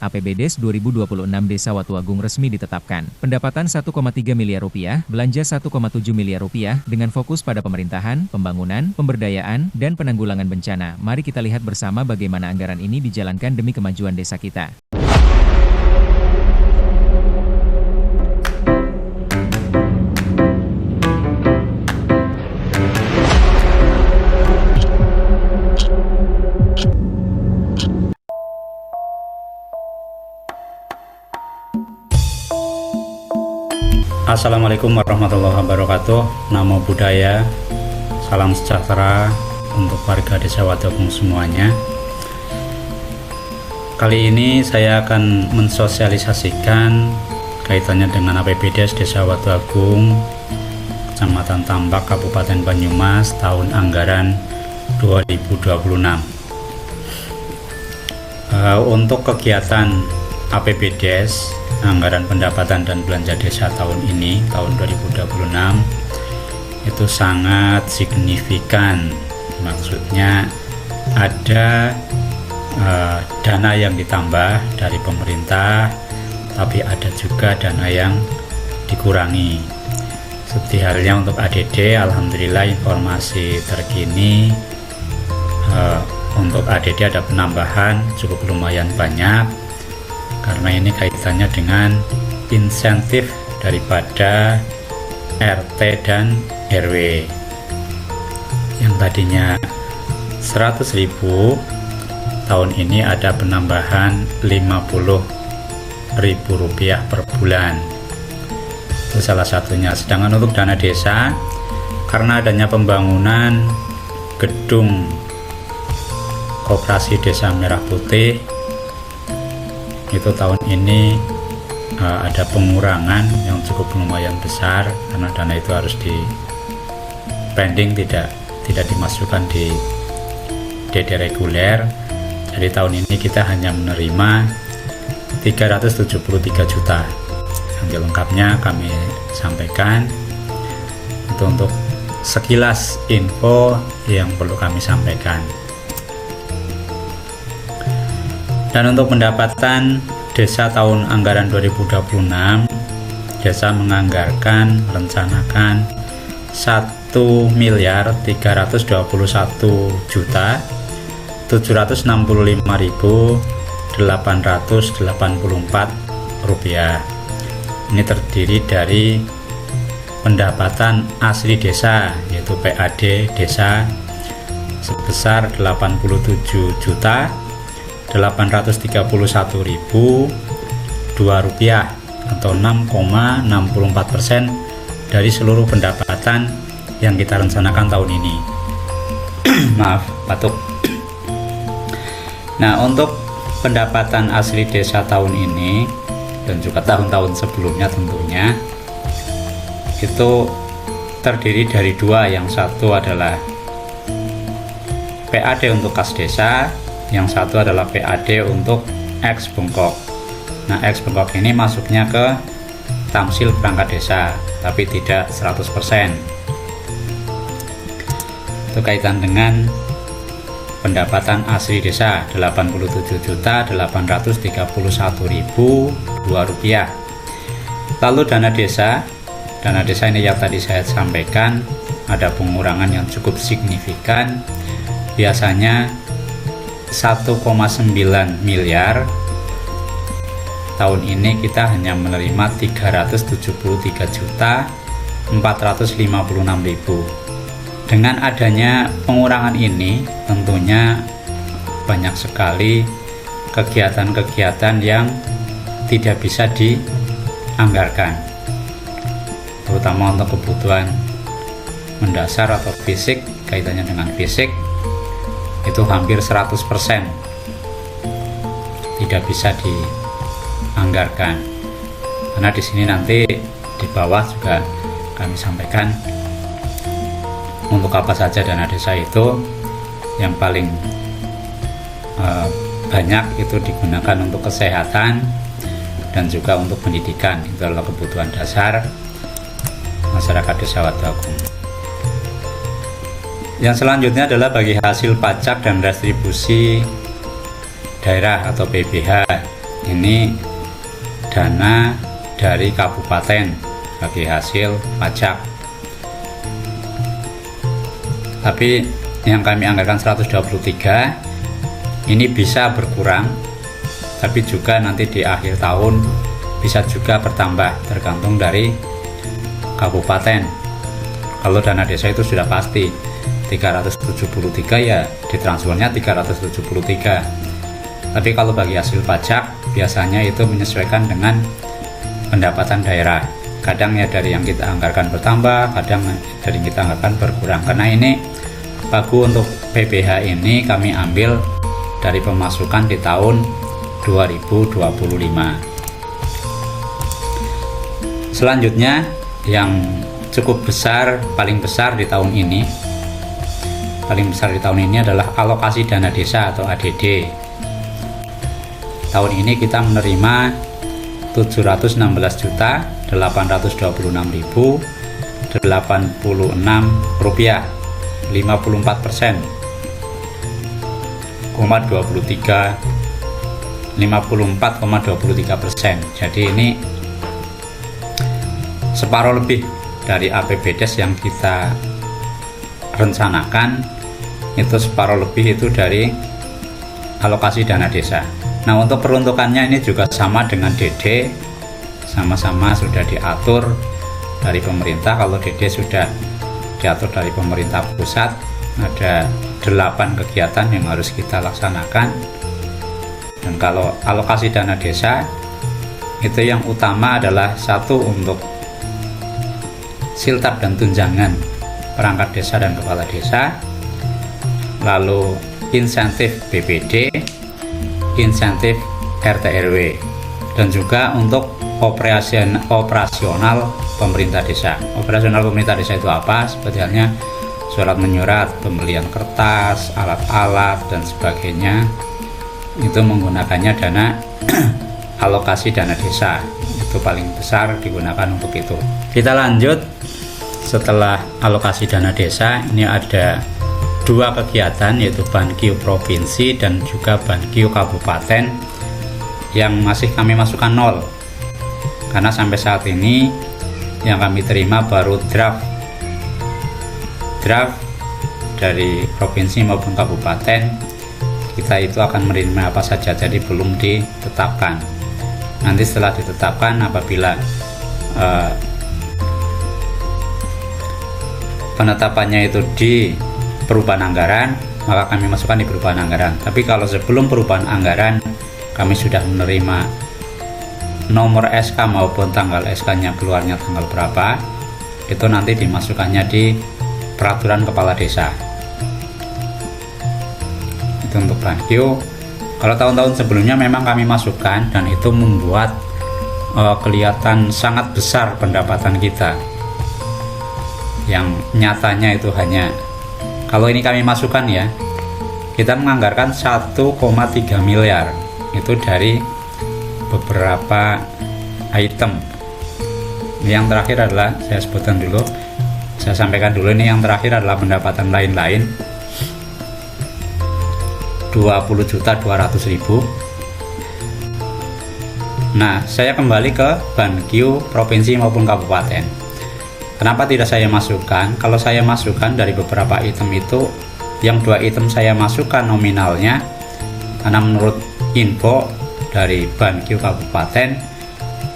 APBDes 2026 Desa Watuagung resmi ditetapkan. Pendapatan 1,3 miliar rupiah, belanja 1,7 miliar rupiah, dengan fokus pada pemerintahan, pembangunan, pemberdayaan, dan penanggulangan bencana. Mari kita lihat bersama bagaimana anggaran ini dijalankan demi kemajuan desa kita. Assalamualaikum warahmatullahi wabarakatuh. Namo Buddhaya, salam sejahtera untuk warga desa Watuagung semuanya. Kali ini saya akan mensosialisasikan kaitannya dengan APBDes Desa Watuagung, Kecamatan Tambak, Kabupaten Banyumas, tahun anggaran 2026. Untuk kegiatan APBDes anggaran pendapatan dan belanja desa tahun ini, tahun 2026, itu sangat signifikan. Maksudnya ada dana yang ditambah dari pemerintah, tapi ada juga dana yang dikurangi. Seperti halnya untuk ADD, alhamdulillah informasi terkini untuk ADD ada penambahan cukup lumayan banyak, karena ini kaitannya dengan insentif daripada RT dan RW yang tadinya 100.000, tahun ini ada penambahan 50.000 rupiah per bulan. Itu salah satunya. Sedangkan untuk dana desa, karena adanya pembangunan gedung Koperasi Desa Merah Putih, itu tahun ini ada pengurangan yang cukup lumayan besar, karena dana itu harus di pending, tidak dimasukkan di DD reguler. Jadi tahun ini kita hanya menerima 373 juta. Nanti lengkapnya kami sampaikan. Itu untuk sekilas info yang perlu kami sampaikan. Dan untuk pendapatan desa tahun anggaran 2026, desa menganggarkan, merencanakan 1.765.884 rupiah. Ini terdiri dari pendapatan asli desa, yaitu PAD desa sebesar 87.831.002 rupiah, atau 6,64% dari seluruh pendapatan yang kita rencanakan tahun ini. Maaf, batuk. Nah, untuk pendapatan asli desa tahun ini dan juga tahun-tahun sebelumnya tentunya itu terdiri dari dua. Yang satu adalah PAD untuk kas desa, yang satu adalah PAD untuk X bengkok. Nah, X bengkok ini masuknya ke tamsil perangkat desa, tapi tidak 100%. Itu kaitan dengan pendapatan asli desa 87.831.002 rupiah. Lalu dana desa ini yang tadi saya sampaikan ada pengurangan yang cukup signifikan. Biasanya 1,9 miliar, tahun ini kita hanya menerima 373.456.000. Dengan adanya pengurangan ini, tentunya banyak sekali kegiatan-kegiatan yang tidak bisa dianggarkan, terutama untuk kebutuhan mendasar atau fisik. Kaitannya dengan fisik itu hampir 100% tidak bisa dianggarkan, karena di sini nanti di bawah juga kami sampaikan untuk apa saja dana desa itu. Yang paling banyak itu digunakan untuk kesehatan dan juga untuk pendidikan. Itu adalah kebutuhan dasar masyarakat desa Watuagung. Yang selanjutnya adalah bagi hasil pajak dan retribusi daerah atau PBH. ini dana dari kabupaten bagi hasil pajak. Tapi yang kami anggarkan 123 ini bisa berkurang, tapi juga nanti di akhir tahun bisa juga bertambah tergantung dari kabupaten. Kalau dana desa itu sudah pasti 373, ya ditransfernya 373. Tapi kalau bagi hasil pajak biasanya itu menyesuaikan dengan pendapatan daerah. Kadang ya dari yang kita anggarkan bertambah, kadang dari yang kita anggarkan berkurang. Karena ini pagu untuk PPh ini kami ambil dari pemasukan di tahun 2025. Selanjutnya yang cukup besar, paling besar di tahun ini, adalah alokasi dana desa atau ADD. Tahun ini kita menerima 716.826.086 rupiah, 54%, 54,23%. Jadi ini separuh lebih dari APBDes yang kita rencanakan, itu separuh lebih itu dari alokasi dana desa. Nah, untuk peruntukannya ini juga sama dengan DD, sama-sama sudah diatur dari pemerintah. Kalau DD sudah diatur dari pemerintah pusat, ada 8 kegiatan yang harus kita laksanakan. Dan kalau alokasi dana desa itu yang utama adalah satu untuk siltap dan tunjangan perangkat desa dan kepala desa, lalu insentif BPD, insentif RT RW, dan juga untuk operasional pemerintah desa. Operasional pemerintah desa itu apa? Seperti halnya surat menyurat, pembelian kertas, alat-alat dan sebagainya, itu menggunakannya dana alokasi dana desa. Itu paling besar digunakan untuk itu. Kita lanjut. Setelah alokasi dana desa, ini ada 2 kegiatan, yaitu Bankio provinsi dan juga Bankio kabupaten yang masih kami masukkan 0, karena sampai saat ini yang kami terima baru draft dari provinsi maupun kabupaten. Kita itu akan menerima apa saja, jadi belum ditetapkan. Nanti setelah ditetapkan, apabila penetapannya itu di perubahan anggaran, maka kami masukkan di perubahan anggaran. Tapi kalau sebelum perubahan anggaran kami sudah menerima nomor SK maupun tanggal SK-nya keluarnya tanggal berapa, itu nanti dimasukkannya di peraturan kepala desa. Itu untuk Bankio. Kalau tahun-tahun sebelumnya memang kami masukkan, dan itu membuat kelihatan sangat besar pendapatan kita, yang nyatanya itu hanya, kalau ini kami masukkan ya, kita menganggarkan 1,3 miliar itu dari beberapa item. Yang terakhir adalah, saya sebutkan dulu, saya sampaikan dulu, ini yang terakhir adalah pendapatan lain-lain 20.200.000. Nah, saya kembali ke Bankio provinsi maupun kabupaten. Kenapa tidak saya masukkan? Kalau saya masukkan dari beberapa item itu, yang 2 item saya masukkan nominalnya, karena menurut info dari Bankio kabupaten,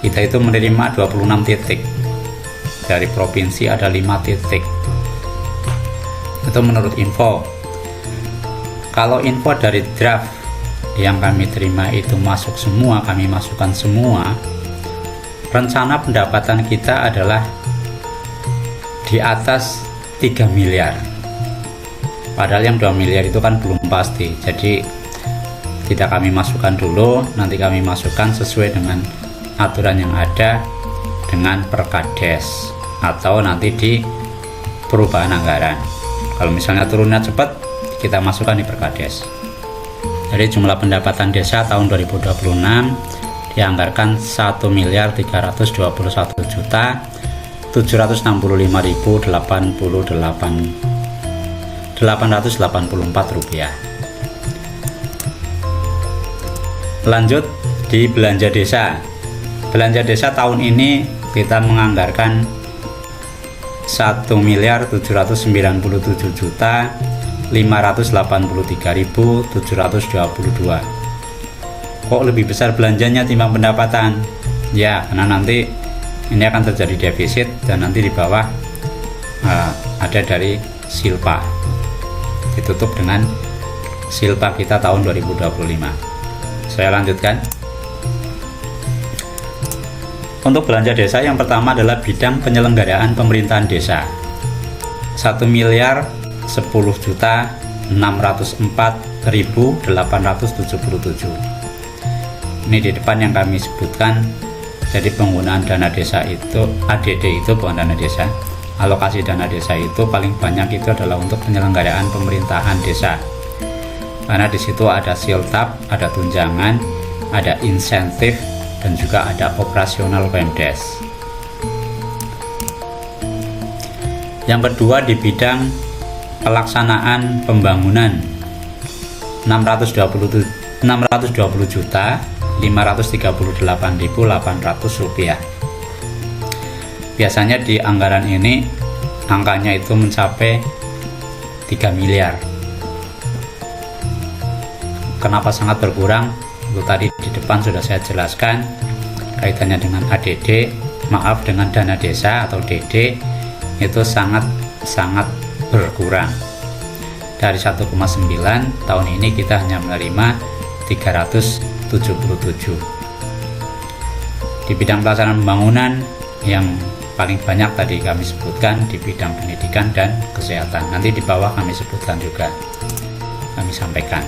kita itu menerima 26 titik, dari provinsi ada 5 titik. Itu menurut info. Kalau info dari draft yang kami terima itu masuk semua, kami masukkan semua, rencana pendapatan kita adalah di atas 3 miliar. Padahal yang 2 miliar itu kan belum pasti. Jadi tidak kami masukkan dulu, nanti kami masukkan sesuai dengan aturan yang ada dengan Perkades atau nanti di perubahan anggaran. Kalau misalnya turunnya cepat, kita masukkan di Perkades. Jadi jumlah pendapatan desa tahun 2026 dianggarkan 1.321.765.884 rupiah. Lanjut di belanja desa. Belanja desa tahun ini kita menganggarkan 1.097.583.722. Kok lebih besar belanjanya timbang pendapatan? Ya, karena nanti ini akan terjadi defisit dan nanti di bawah ada dari silpa, ditutup dengan silpa kita tahun 2025. Saya lanjutkan. Untuk belanja desa yang pertama adalah bidang penyelenggaraan pemerintahan desa, 1.010.604.877. Ini di depan yang kami sebutkan. Jadi penggunaan dana desa itu, ADD itu bukan dana desa, alokasi dana desa itu paling banyak itu adalah untuk penyelenggaraan pemerintahan desa, karena di situ ada siltap, ada tunjangan, ada insentif, dan juga ada operasional Pemdes. Yang kedua di bidang pelaksanaan pembangunan, 620.538.800 rupiah. Biasanya di anggaran ini angkanya itu mencapai 3 miliar. Kenapa sangat berkurang? Itu tadi di depan sudah saya jelaskan kaitannya dengan ADD, maaf dengan dana desa atau DD itu sangat berkurang. Dari 1,9 tahun ini kita hanya menerima 377. Di bidang pelaksanaan pembangunan yang paling banyak tadi kami sebutkan di bidang pendidikan dan kesehatan. Nanti di bawah kami sebutkan juga, kami sampaikan.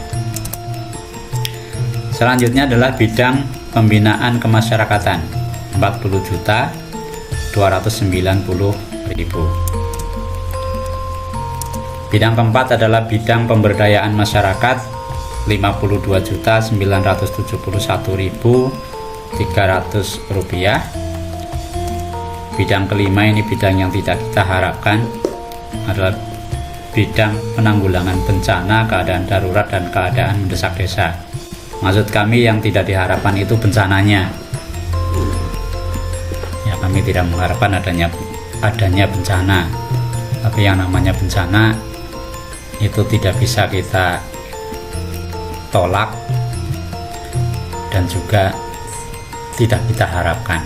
Selanjutnya adalah bidang pembinaan kemasyarakatan, 40.290.000. Bidang keempat adalah bidang pemberdayaan masyarakat, 52.971.300 rupiah. Bidang kelima ini bidang yang tidak kita harapkan, adalah bidang penanggulangan bencana, keadaan darurat dan keadaan mendesak desa. Maksud kami yang tidak diharapkan itu bencananya. Ya, kami tidak mengharapkan adanya bencana. Tapi yang namanya bencana itu tidak bisa kita tolak dan juga tidak kita harapkan.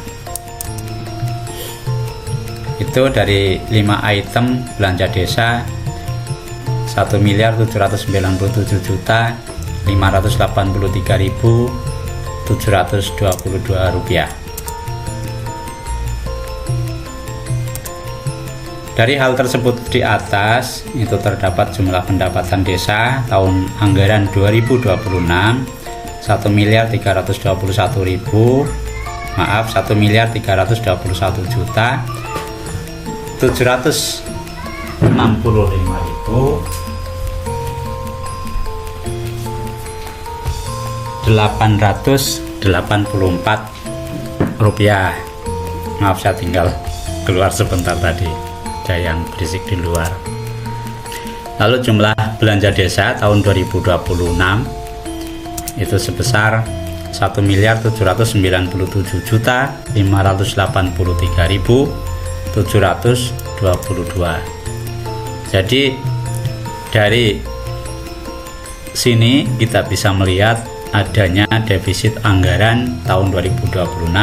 Itu dari 5 item belanja desa, 1.097.583.722 rupiah. Dari hal tersebut di atas itu terdapat jumlah pendapatan desa tahun anggaran 2026 1.764.884 rupiah. Maaf, saya tinggal keluar sebentar tadi, ada yang berisik di luar. Lalu jumlah belanja desa tahun 2026 itu sebesar 1.797.583.722. Jadi dari sini kita bisa melihat adanya defisit anggaran tahun 2026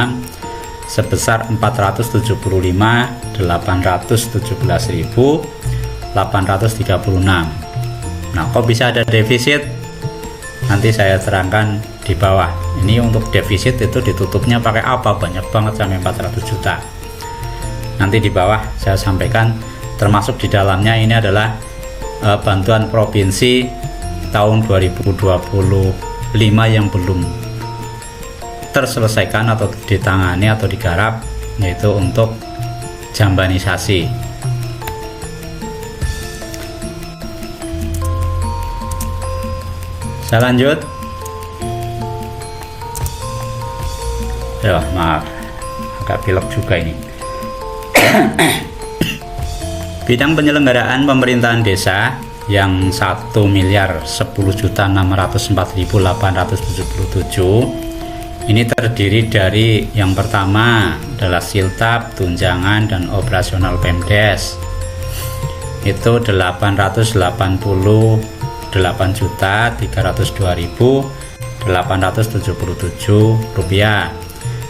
sebesar 475.817.836. Nah, kok bisa ada defisit? Nanti saya terangkan di bawah. Ini untuk defisit itu ditutupnya pakai apa? Banyak banget sampai 400 juta. Nanti di bawah saya sampaikan, termasuk di dalamnya ini adalah bantuan provinsi tahun 2025 yang belum terselesaikan atau ditangani atau digarap, yaitu untuk jambanisasi. Saya lanjut. Ya, maaf, agak pilek juga ini. Bidang penyelenggaraan pemerintahan desa yang 1.010.604.877 Ini terdiri dari yang pertama adalah siltap, tunjangan, dan operasional Pemdes. Itu 888.302.877 rupiah.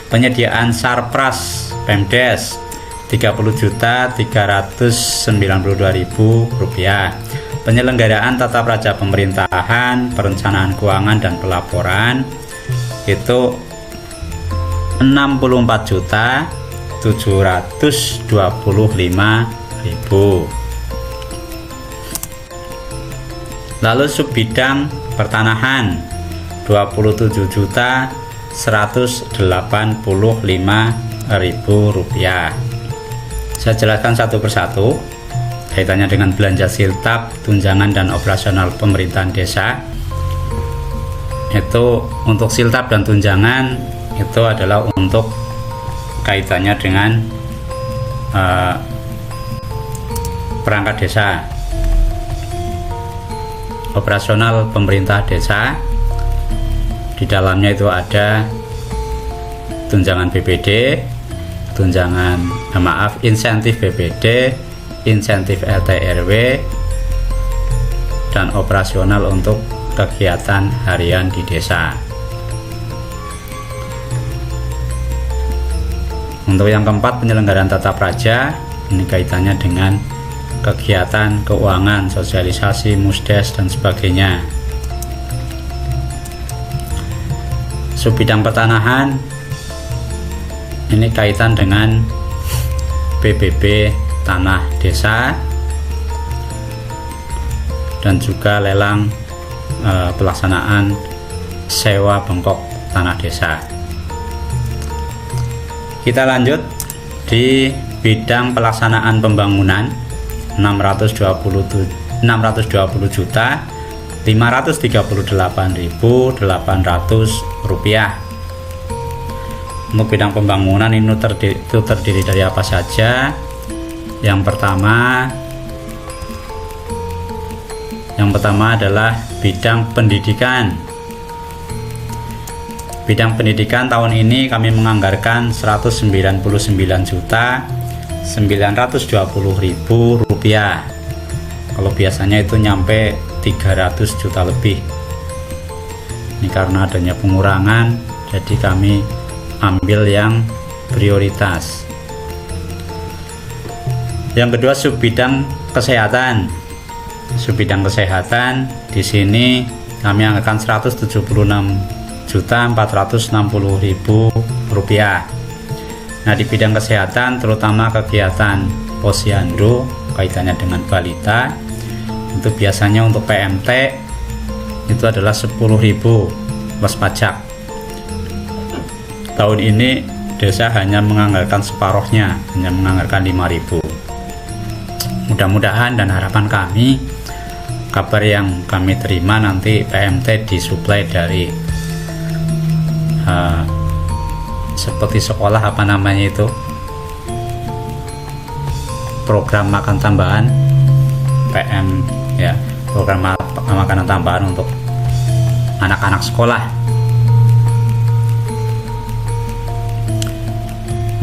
Penyediaan sarpras Pemdes 30.392.000 rupiah. Penyelenggaraan tata praja pemerintahan, perencanaan keuangan dan pelaporan itu 64.725.000. Lalu subbidang pertanahan 27.185.000 rupiah. Saya jelaskan satu persatu kaitannya dengan belanja siltap, tunjangan, dan operasional pemerintahan desa. Itu untuk siltap dan tunjangan itu adalah untuk kaitannya dengan perangkat desa. Operasional pemerintah desa, di dalamnya itu ada tunjangan BPD, insentif BPD, insentif RT/RW, dan operasional untuk kegiatan harian di desa. Untuk yang keempat, penyelenggaraan tata praja, ini kaitannya dengan kegiatan keuangan, sosialisasi, musdes, dan sebagainya. Subbidang pertanahan, ini kaitan dengan PBB tanah desa dan juga lelang pelaksanaan sewa bengkok tanah desa. Kita lanjut di bidang pelaksanaan pembangunan 620.538.800 rupiah. Untuk bidang pembangunan ini terdiri dari apa saja? Yang pertama adalah bidang pendidikan. Bidang pendidikan tahun ini kami menganggarkan 199.920.000 rupiah. Kalau biasanya itu nyampe 300 juta lebih. Ini karena adanya pengurangan, jadi kami ambil yang prioritas. Yang kedua, subbidang kesehatan. Subbidang kesehatan di sini kami anggarkan 176.460.000 rupiah. Nah, di bidang kesehatan terutama kegiatan posyandu kaitannya dengan balita, itu biasanya untuk PMT itu adalah 10.000 plus pajak. Tahun ini desa hanya menganggarkan separuhnya, hanya menganggarkan 5.000. Mudah-mudahan dan harapan kami, kabar yang kami terima nanti PMT disuplai dari seperti sekolah apa namanya itu, program makan tambahan PM ya, program makanan tambahan untuk anak-anak sekolah.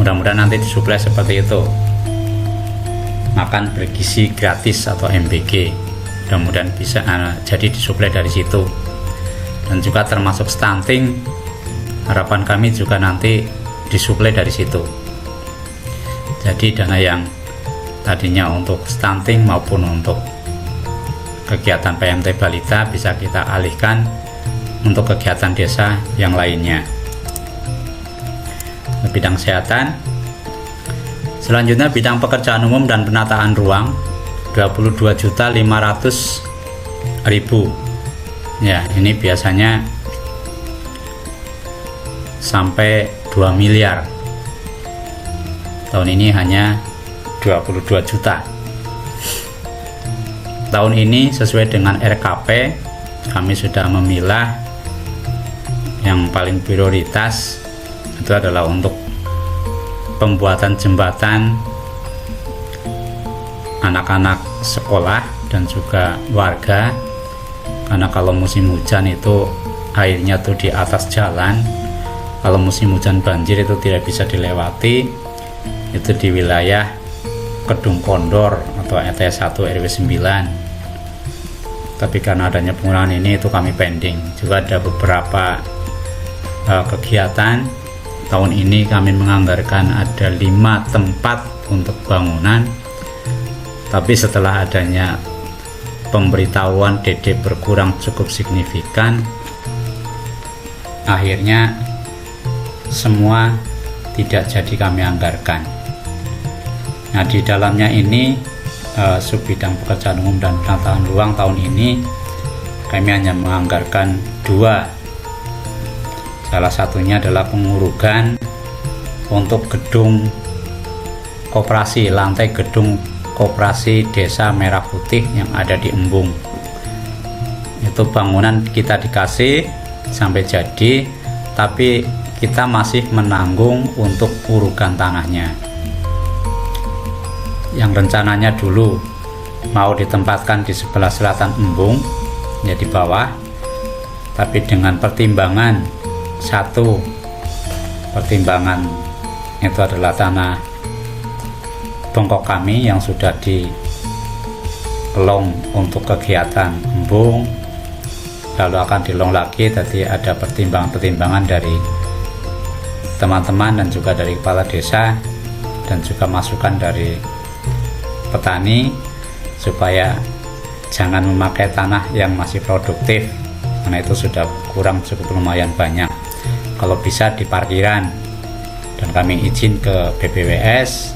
Mudah-mudahan nanti disuplai seperti itu, makan bergizi gratis atau MBG. Mudah-mudahan bisa jadi disuplai dari situ. Dan juga termasuk stunting, harapan kami juga nanti disuplai dari situ. Jadi dana yang tadinya untuk stunting maupun untuk kegiatan PMT balita bisa kita alihkan untuk kegiatan desa yang lainnya. Bidang kesehatan. Selanjutnya bidang pekerjaan umum dan penataan ruang 22.500.000. Ya, ini biasanya sampai 2 miliar. Tahun ini hanya 22 juta. Tahun ini sesuai dengan RKP kami sudah memilah yang paling prioritas itu adalah untuk pembuatan jembatan anak-anak sekolah dan juga warga, karena kalau musim hujan itu airnya tuh di atas jalan kalau musim hujan banjir itu tidak bisa dilewati, itu di wilayah Kedung Kondor atau ET1 RW 9. Tapi karena adanya pengurangan ini itu kami pending. Juga ada beberapa kegiatan. Tahun ini kami menganggarkan ada 5 tempat untuk bangunan, tapi setelah adanya pemberitahuan DD berkurang cukup signifikan, akhirnya semua tidak jadi kami anggarkan. Nah, di dalamnya ini subbidang pekerjaan umum dan penataan ruang tahun ini kami hanya menganggarkan 2. Salah satunya adalah pengurugan untuk gedung koperasi, lantai gedung koperasi Desa Merah Putih yang ada di Embung. Itu bangunan kita dikasih sampai jadi, tapi kita masih menanggung untuk urugan tanahnya. Yang rencananya dulu mau ditempatkan di sebelah selatan Embung, ya di bawah, tapi dengan pertimbangan satu, pertimbangan itu adalah tanah bengkok kami yang sudah dilong untuk kegiatan embung, lalu akan dilong lagi. Jadi ada pertimbangan-pertimbangan dari teman-teman dan juga dari kepala desa dan juga masukan dari petani supaya jangan memakai tanah yang masih produktif, karena itu sudah kurang cukup lumayan banyak. Kalau bisa di parkiran, dan kami izin ke BPWS,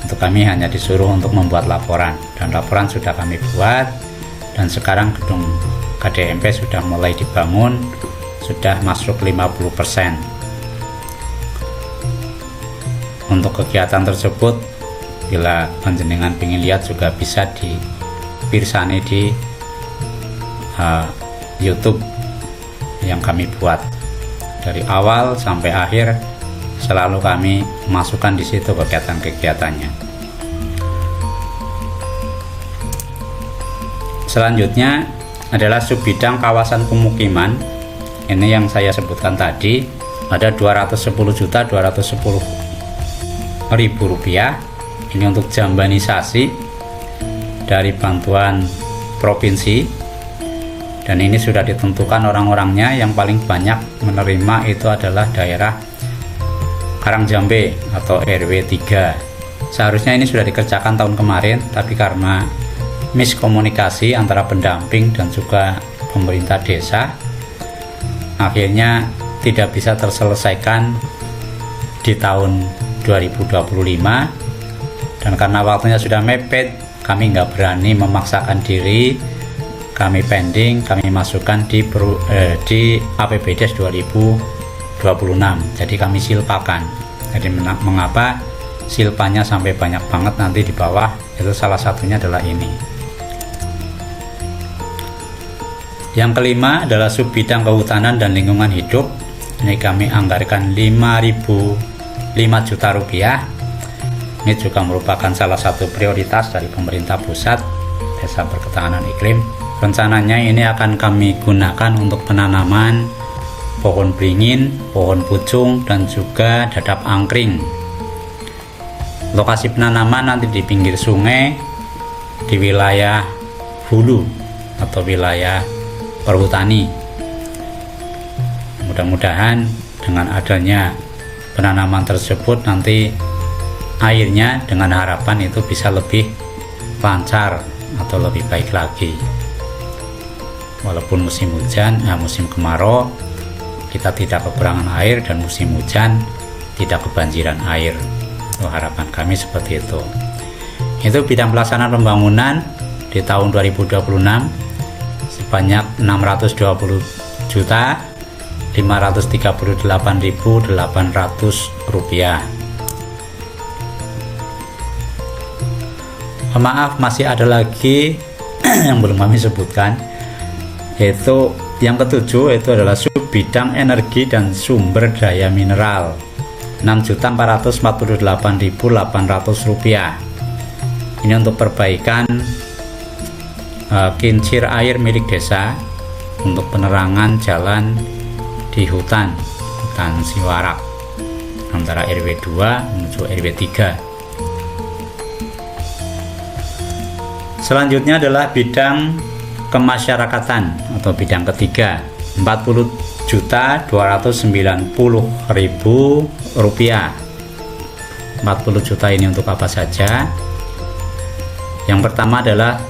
untuk kami hanya disuruh untuk membuat laporan, dan laporan sudah kami buat, dan sekarang gedung KDMP sudah mulai dibangun, sudah masuk 50%. Untuk kegiatan tersebut, bila panjenengan ingin lihat juga bisa dipirsani di YouTube yang kami buat. Dari awal sampai akhir selalu kami masukkan di situ kegiatan-kegiatannya. Selanjutnya adalah subbidang kawasan pemukiman. Ini yang saya sebutkan tadi, ada 210.210.000 rupiah. Ini untuk jambanisasi dari bantuan provinsi. Dan ini sudah ditentukan orang-orangnya. Yang paling banyak menerima itu adalah daerah Karangjambe atau RW 3. Seharusnya ini sudah dikerjakan tahun kemarin, tapi karena miskomunikasi antara pendamping dan juga pemerintah desa, akhirnya tidak bisa terselesaikan di tahun 2025. Dan karena waktunya sudah mepet, kami nggak berani memaksakan diri. Kami pending, kami masukkan di APBDes 2026. Jadi kami silpakan. Jadi mengapa silpanya sampai banyak banget nanti di bawah? Itu salah satunya adalah ini. Yang kelima adalah subbidang kehutanan dan lingkungan hidup. Ini kami anggarkan 5 juta rupiah. Ini juga merupakan salah satu prioritas dari pemerintah pusat, Desa Berketahanan Iklim. Rencananya ini akan kami gunakan untuk penanaman pohon beringin, pohon pucung, dan juga dadap angkring. Lokasi penanaman nanti di pinggir sungai, di wilayah hulu atau wilayah perhutani. Mudah-mudahan dengan adanya penanaman tersebut nanti airnya dengan harapan itu bisa lebih lancar atau lebih baik lagi. Walaupun musim hujan, musim kemarau kita tidak kekurangan air, dan musim hujan tidak kebanjiran air. Itu harapan kami seperti itu. Itu bidang pelaksanaan pembangunan di tahun 2026 sebanyak 620.538.800 rupiah. Maaf, masih ada lagi yang belum kami sebutkan, yaitu yang ketujuh, itu adalah subbidang energi dan sumber daya mineral, 6.448.800 rupiah. Ini untuk perbaikan kincir air milik desa, untuk penerangan jalan di hutan Kecamatan Siwarak antara RW 2 menuju RW 3. Selanjutnya adalah bidang kemasyarakatan atau bidang ketiga, 40.290.000 rupiah. 40 juta ini untuk apa saja? Yang pertama adalah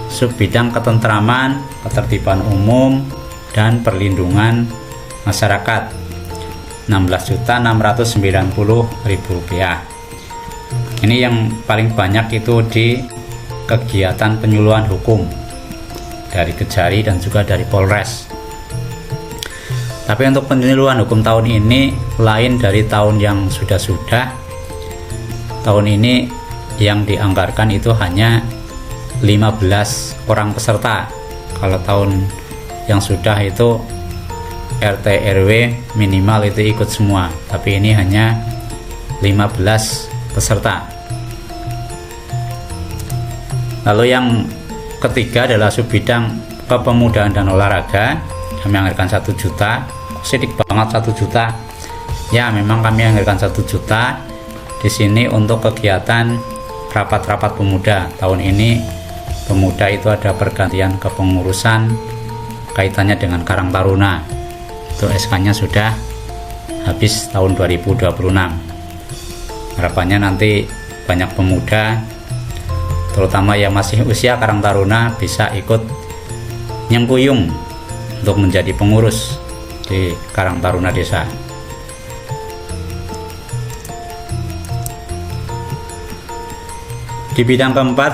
sub bidang ketentraman, ketertiban umum, dan perlindungan masyarakat, 16.690.000 rupiah. Ini yang paling banyak itu di kegiatan penyuluhan hukum dari Kejari dan juga dari Polres. Tapi untuk penyuluhan hukum tahun ini lain dari tahun yang sudah-sudah. Tahun ini yang dianggarkan itu hanya 15 orang peserta. Kalau tahun yang sudah itu RT RW minimal itu ikut semua, tapi ini hanya 15 peserta. Lalu yang ketiga adalah sub bidang kepemudaan dan olahraga. Kami anggarkan 1 juta, sedikit banget 1 juta. Ya, memang kami anggarkan 1 juta di sini untuk kegiatan rapat-rapat pemuda. Tahun ini pemuda itu ada pergantian kepengurusan kaitannya dengan Karang Taruna. Itu SK-nya sudah habis tahun 2026. Harapannya nanti banyak pemuda, terutama yang masih usia Karang Taruna, bisa ikut nyengkuyung untuk menjadi pengurus di Karang Taruna Desa. Di bidang keempat,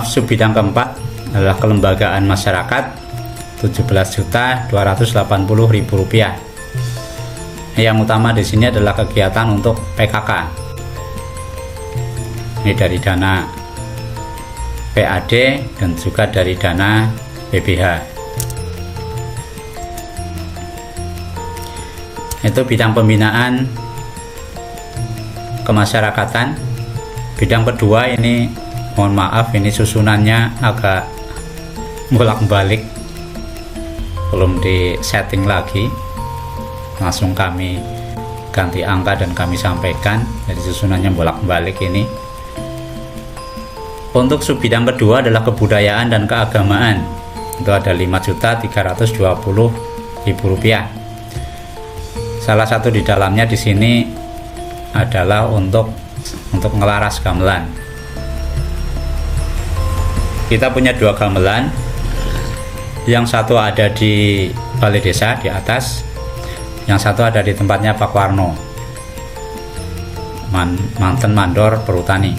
sub bidang keempat adalah kelembagaan masyarakat, 17.280.000 rupiah. Yang utama di sini adalah kegiatan untuk PKK. Ini dari dana PAD dan juga dari dana BPH. Itu bidang pembinaan kemasyarakatan. Bidang kedua ini, mohon maaf, ini susunannya agak bolak-balik, belum di setting lagi, langsung kami ganti angka dan kami sampaikan. Jadi susunannya bolak-balik ini. Untuk sub bidang kedua adalah kebudayaan dan keagamaan. Itu ada 5.320.000 rupiah. Salah satu di dalamnya di sini adalah untuk ngelaras gamelan. Kita punya 2 gamelan. Yang satu ada di balai desa di atas, yang satu ada di tempatnya Pak Warno, mantan mandor perhutani.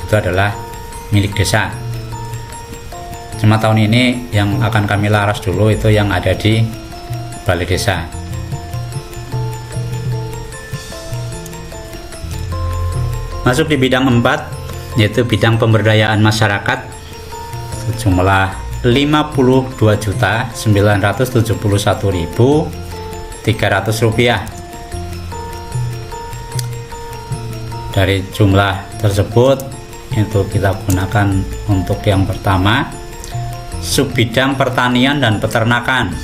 Itu adalah milik desa. Cuma tahun ini yang akan kami laras dulu itu yang ada di balai desa. Masuk di bidang 4, yaitu bidang pemberdayaan masyarakat, jumlah 52.971.300 rupiah. Dari jumlah tersebut itu kita gunakan untuk yang pertama, sub bidang pertanian dan peternakan,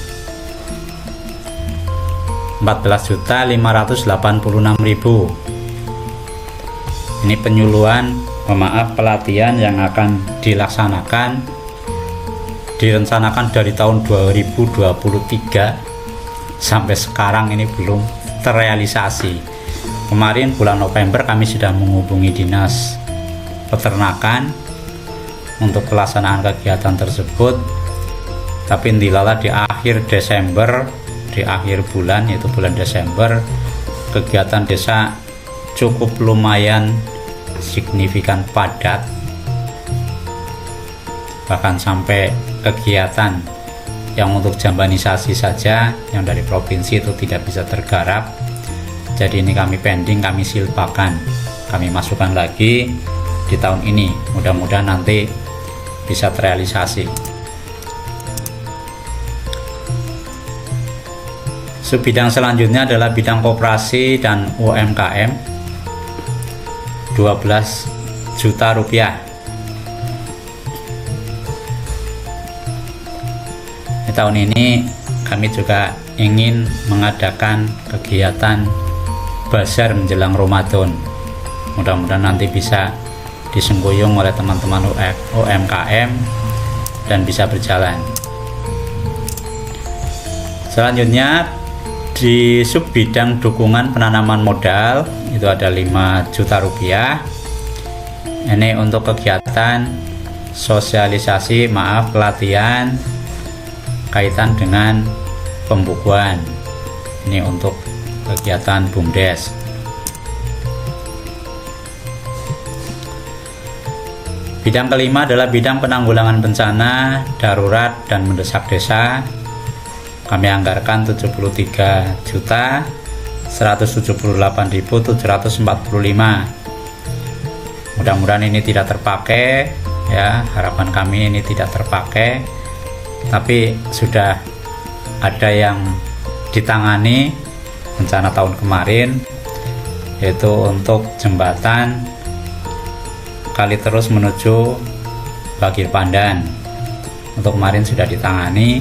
14.586.000. Ini penyuluhan, pelatihan yang akan dilaksanakan, direncanakan dari tahun 2023 sampai sekarang ini belum terrealisasi. Kemarin bulan November kami sudah menghubungi dinas peternakan untuk pelaksanaan kegiatan tersebut, tapi dilala di akhir Desember, di akhir bulan, yaitu bulan Desember, kegiatan desa cukup lumayan signifikan padat, bahkan sampai kegiatan yang untuk jambanisasi saja yang dari provinsi itu tidak bisa tergarap. Jadi ini kami pending, kami silpakan, kami masukkan lagi di tahun ini, mudah-mudahan nanti bisa terrealisasi. Subbidang selanjutnya adalah bidang koperasi dan UMKM, 12 juta rupiah. Di tahun ini kami juga ingin mengadakan kegiatan bazar menjelang Ramadan. Mudah-mudahan nanti bisa disengkuyung oleh teman-teman UMKM dan bisa berjalan. Selanjutnya di sub bidang dukungan penanaman modal itu ada 5 juta rupiah. Ini untuk kegiatan sosialisasi, pelatihan kaitan dengan pembukuan. Ini untuk kegiatan BUMDes. Bidang kelima adalah bidang penanggulangan bencana darurat dan mendesak desa. Kami anggarkan 73.178.745. Mudah-mudahan ini tidak terpakai ya, harapan kami ini tidak terpakai, tapi sudah ada yang ditangani bencana tahun kemarin, yaitu untuk jembatan Kali Terus menuju Bagir Pandan. Untuk kemarin sudah ditangani,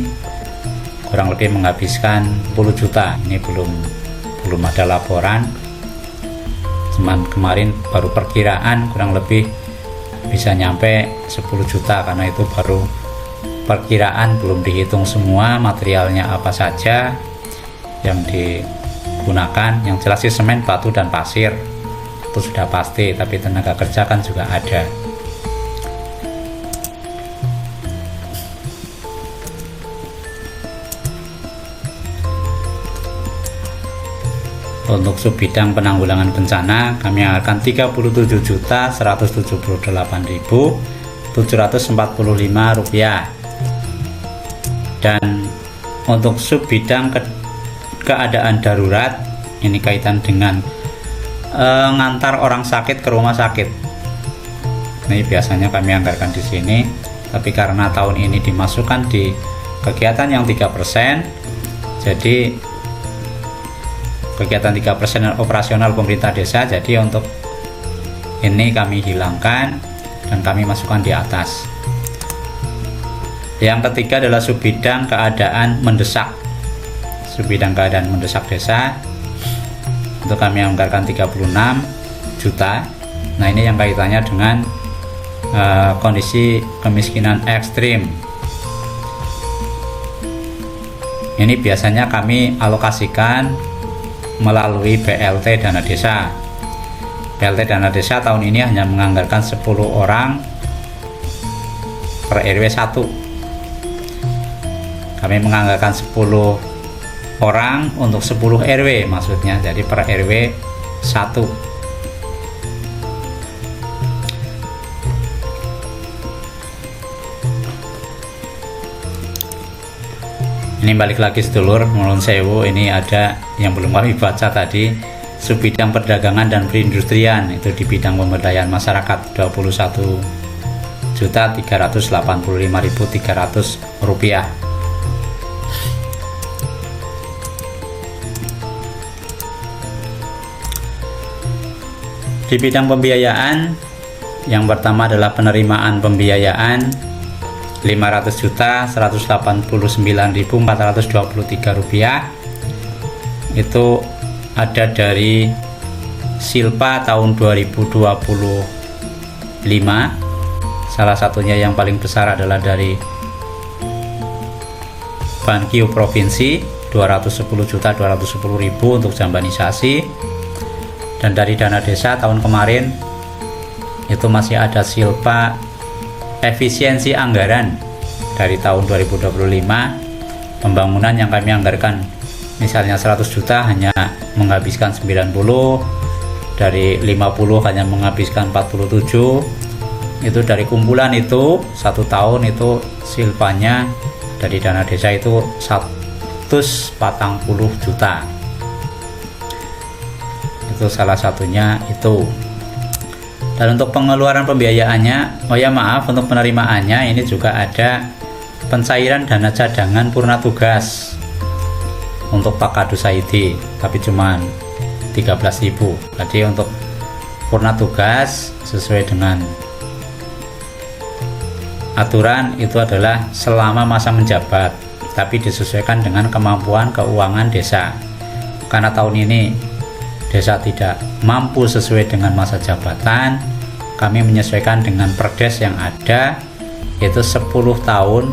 kurang lebih menghabiskan 10 juta. Ini belum ada laporan, cuman kemarin baru perkiraan kurang lebih bisa nyampe 10 juta, karena itu baru perkiraan, belum dihitung semua materialnya apa saja yang digunakan. Yang jelas sih semen, batu, dan pasir itu sudah pasti, tapi tenaga kerja kan juga ada. Untuk sub bidang penanggulangan bencana kami anggarkan 37.178.745 rupiah. Dan untuk sub bidang keadaan darurat, ini kaitan dengan ngantar orang sakit ke rumah sakit. Ini biasanya kami anggarkan di sini, tapi karena tahun ini dimasukkan di kegiatan yang 3%, jadi kegiatan 3% operasional pemerintah desa, jadi untuk ini kami hilangkan dan kami masukkan di atas. Yang ketiga adalah sub bidang keadaan mendesak. Sub bidang keadaan mendesak desa, untuk kami anggarkan 36 juta. Nah, ini yang kaitannya dengan kondisi kemiskinan ekstrim. Ini biasanya kami alokasikan melalui BLT dana desa. BLT dana desa tahun ini hanya menganggarkan 10 orang per RW 1. Kami menganggarkan 10 orang untuk 10 RW maksudnya, jadi per RW 1. Ini balik lagi sedulur, Nuwun sewu, ini ada yang belum kami baca tadi, sub bidang perdagangan dan perindustrian, itu di bidang pemberdayaan masyarakat 21.385.300 rupiah. Di bidang pembiayaan, yang pertama adalah penerimaan pembiayaan 500.189.423 rupiah. Itu ada dari Silpa tahun 2025. Salah satunya yang paling besar adalah dari Bankio Provinsi 210.210.000 untuk jambanisasi. Dan dari dana desa tahun kemarin itu masih ada Silpa efisiensi anggaran dari tahun 2025, pembangunan yang kami anggarkan misalnya 100 juta hanya menghabiskan 90, dari 50 hanya menghabiskan 47. Itu dari kumpulan itu 1 tahun itu silpanya dari dana desa itu 140 juta. Itu salah satunya itu. Dan untuk pengeluaran pembiayaannya, untuk penerimaannya ini juga ada pencairan dana cadangan purna tugas untuk Pak Kadus ID, tapi cuma 13.000. Jadi untuk purna tugas sesuai dengan aturan itu adalah selama masa menjabat. tapi disesuaikan dengan kemampuan keuangan desa. Karena tahun ini desa tidak mampu sesuai dengan masa jabatan, kami menyesuaikan dengan perdes yang ada, yaitu 10 tahun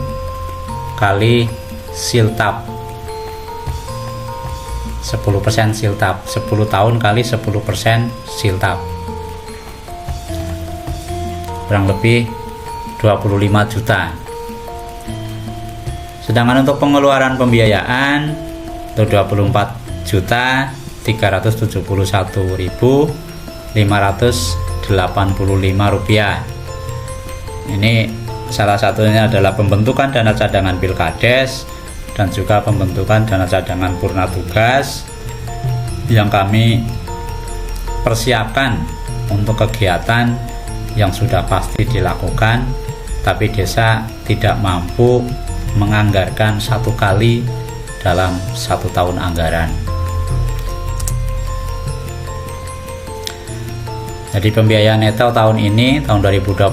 kali siltap, 10% siltap, 10 tahun kali 10% siltap, kurang lebih 25 juta. Sedangkan untuk pengeluaran pembiayaan itu 24.031.585 rupiah. Ini salah satunya adalah pembentukan dana cadangan Pilkades dan juga pembentukan dana cadangan purna tugas yang kami persiapkan untuk kegiatan yang sudah pasti dilakukan, tapi desa tidak mampu menganggarkan satu kali dalam 1 tahun anggaran. Jadi pembiayaan neto tahun ini, tahun 2026,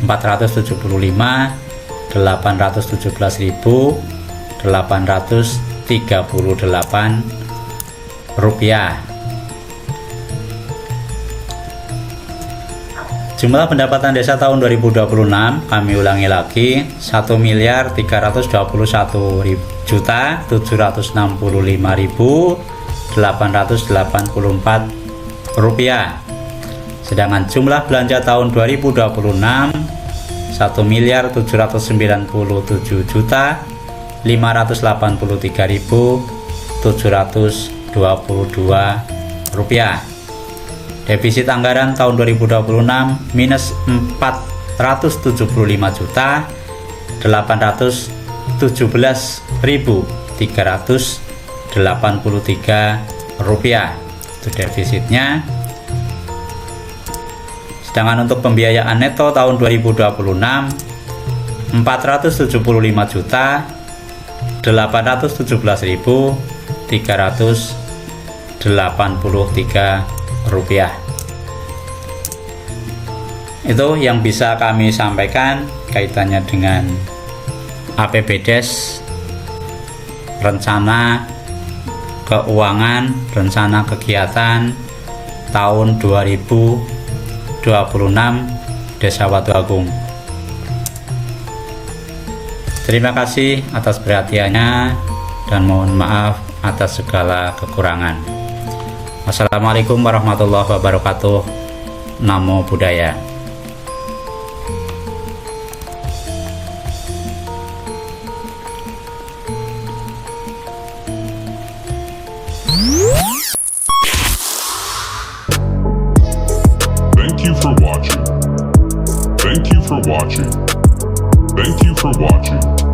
475.817.838 rupiah. Jumlah pendapatan desa tahun 2026, kami ulangi lagi, 1.321.765.884 rupiah. Sedangkan jumlah belanja tahun 2026, 1.797.583.722 rupiah. Defisit anggaran tahun 2026 minus 475.817.383 rupiah. Itu defisitnya. Sedangkan untuk pembiayaan neto tahun 2026 475.817.383 rupiah. Itu yang bisa kami sampaikan kaitannya dengan APBDes, rencana keuangan, rencana kegiatan tahun 2026 Desa Watu Agung. Terima kasih atas perhatiannya dan mohon maaf atas segala kekurangan. Wassalamualaikum warahmatullahi wabarakatuh. Namo Buddhaya. Thank you for watching. Thank you for watching. Thank you for watching.